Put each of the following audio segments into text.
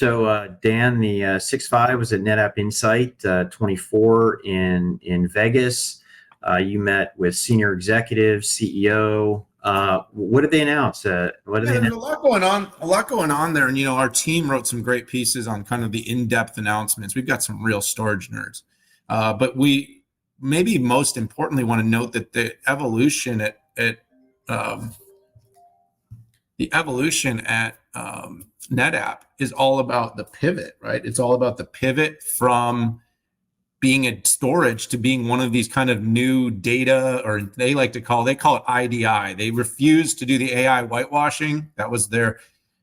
Dan, the 6.5 was at NetApp Insight 24 in Vegas. You met with senior executives, CEO. What did they announce? There's a lot going on. A lot going on there, and our team wrote some great pieces on kind of the in-depth announcements. We've got some real storage nerds, but we maybe most importantly want to note that the evolution at NetApp is all about the pivot, right? It's all about the pivot from being a storage to being one of these kind of new data, or they call it IDI. They refuse to do the AI whitewashing. That was their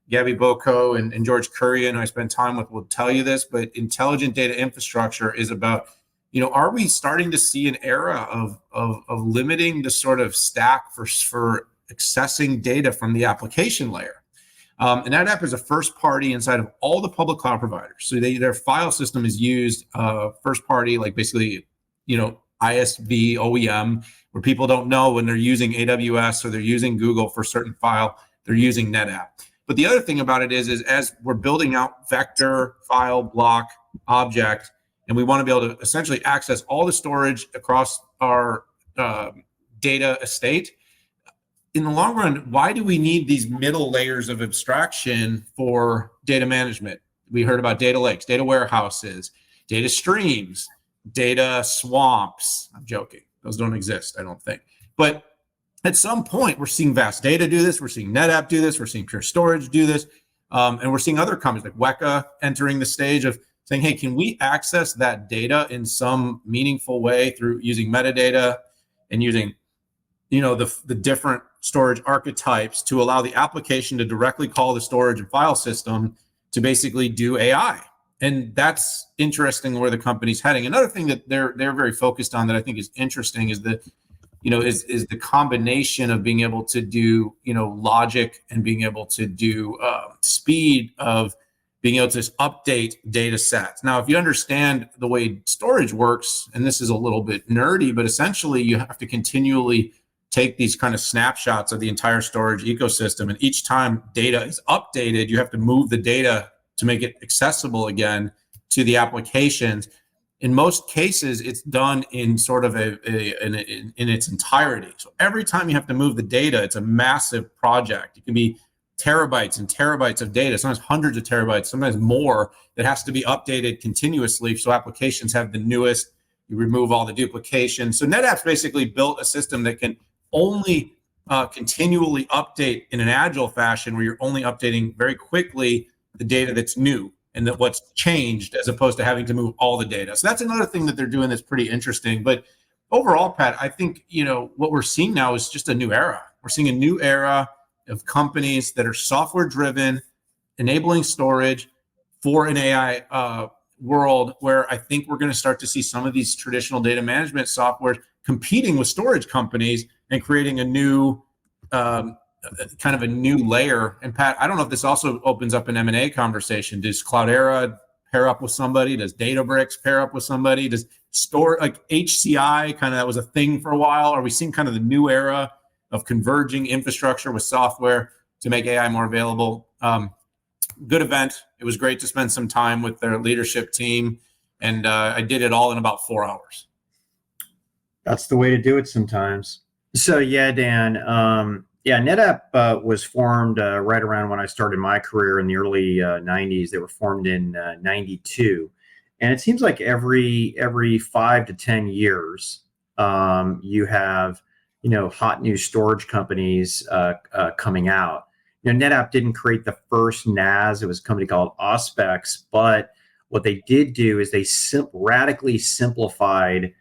Gabby Boko and George Kurian, who I spent time with, will tell you this, but intelligent data infrastructure is about, are we starting to see an era of limiting the sort of stack for accessing data from the application layer? And NetApp is a first party inside of all the public cloud providers. So their file system is used first party, like basically, ISV OEM, where people don't know when they're using AWS or they're using Google for certain file, they're using NetApp. But the other thing about it is as we're building out vector, file, block, object, and we want to be able to essentially access all the storage across our data estate. In the long run, why do we need these middle layers of abstraction for data management? We heard about data lakes, data warehouses, data streams, data swamps. I'm joking. Those don't exist, I don't think. But at some point, we're seeing Vast Data do this. We're seeing NetApp do this. We're seeing Pure Storage do this. And we're seeing other companies like Weka entering the stage of saying, hey, can we access that data in some meaningful way through using metadata and using the different storage archetypes to allow the application to directly call the storage and file system to basically do AI. And that's interesting where the company's heading. Another thing that they're very focused on that I think is interesting is the combination of being able to do, logic and being able to do speed of being able to update data sets. Now, if you understand the way storage works, and this is a little bit nerdy, but essentially you have to continually take these kind of snapshots of the entire storage ecosystem. And each time data is updated, you have to move the data to make it accessible again to the applications. In most cases, it's done in sort of in its entirety. So every time you have to move the data, it's a massive project. It can be terabytes and terabytes of data, sometimes hundreds of terabytes, sometimes more, that has to be updated continuously so applications have the newest. You remove all the duplication. So NetApp's basically built a system that can only continually update in an agile fashion, where you're only updating very quickly the data that's new and that what's changed, as opposed to having to move all the data. So that's another thing that they're doing that's pretty interesting. But overall, Pat, I think what we're seeing now is just a new era. We're seeing a new era of companies that are software driven, enabling storage for an AI world, where I think we're going to start to see some of these traditional data management software competing with storage companies and creating a new kind of a new layer. And Pat, I don't know if this also opens up an M&A conversation. Does Cloudera pair up with somebody? Does Databricks pair up with somebody? Does HCI, kind of that was a thing for a while? Are we seeing kind of the new era of converging infrastructure with software to make AI more available? Good event. It was great to spend some time with their leadership team. And I did it all in about 4 hours. That's the way to do it sometimes. So yeah, Dan, NetApp was formed right around when I started my career in the early 90s. They were formed in 92. And it seems like every 5 to 10 years, you have, hot new storage companies coming out. NetApp didn't create the first NAS. It was a company called Auspex. But what they did do is they radically simplified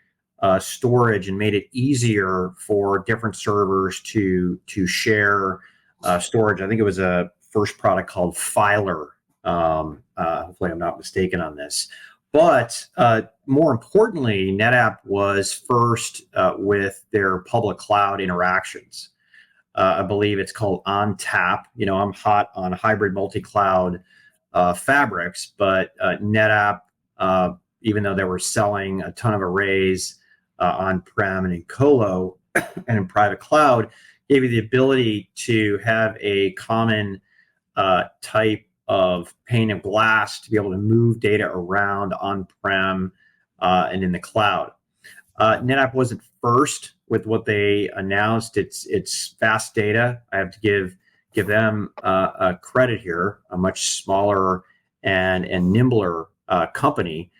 storage and made it easier for different servers to share storage. I think it was a first product called Filer. Hopefully I'm not mistaken on this. But more importantly, NetApp was first with their public cloud interactions. I believe it's called ONTAP. I'm hot on hybrid multi-cloud fabrics, but NetApp, even though they were selling a ton of arrays on-prem and in colo and in private cloud, gave you the ability to have a common type of pane of glass to be able to move data around on-prem and in the cloud. NetApp wasn't first with what they announced. It's vast data. I have to give them credit here. A much smaller and nimbler company,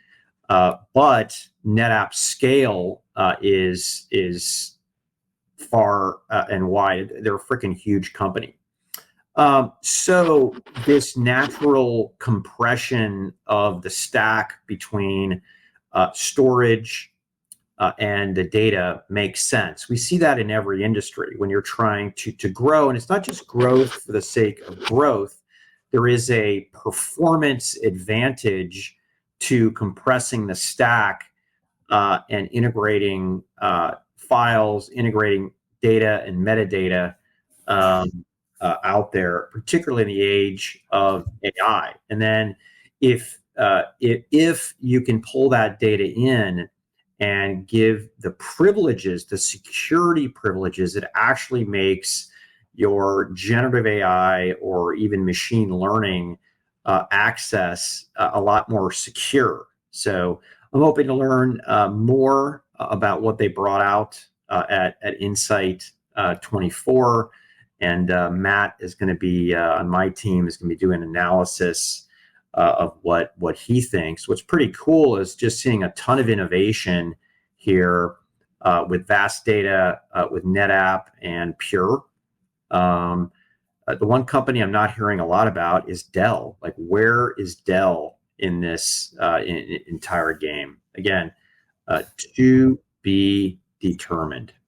but NetApp's scale is far and wide. They're a freaking huge company. So this natural compression of the stack between storage and the data makes sense. We see that in every industry when you're trying to grow, and it's not just growth for the sake of growth. There is a performance advantage to compressing the stack and integrating files, integrating data and metadata out there, particularly in the age of AI. And then if you can pull that data in and give the privileges, the security privileges, it actually makes your generative AI or even machine learning access a lot more secure. So I'm hoping to learn more about what they brought out at Insight 24. And Matt is going to be on my team, is going to be doing analysis of what he thinks. What's pretty cool is just seeing a ton of innovation here with vast data, with NetApp and Pure. The one company I'm not hearing a lot about is Dell. Like, where is Dell in this entire game? Again, to be determined.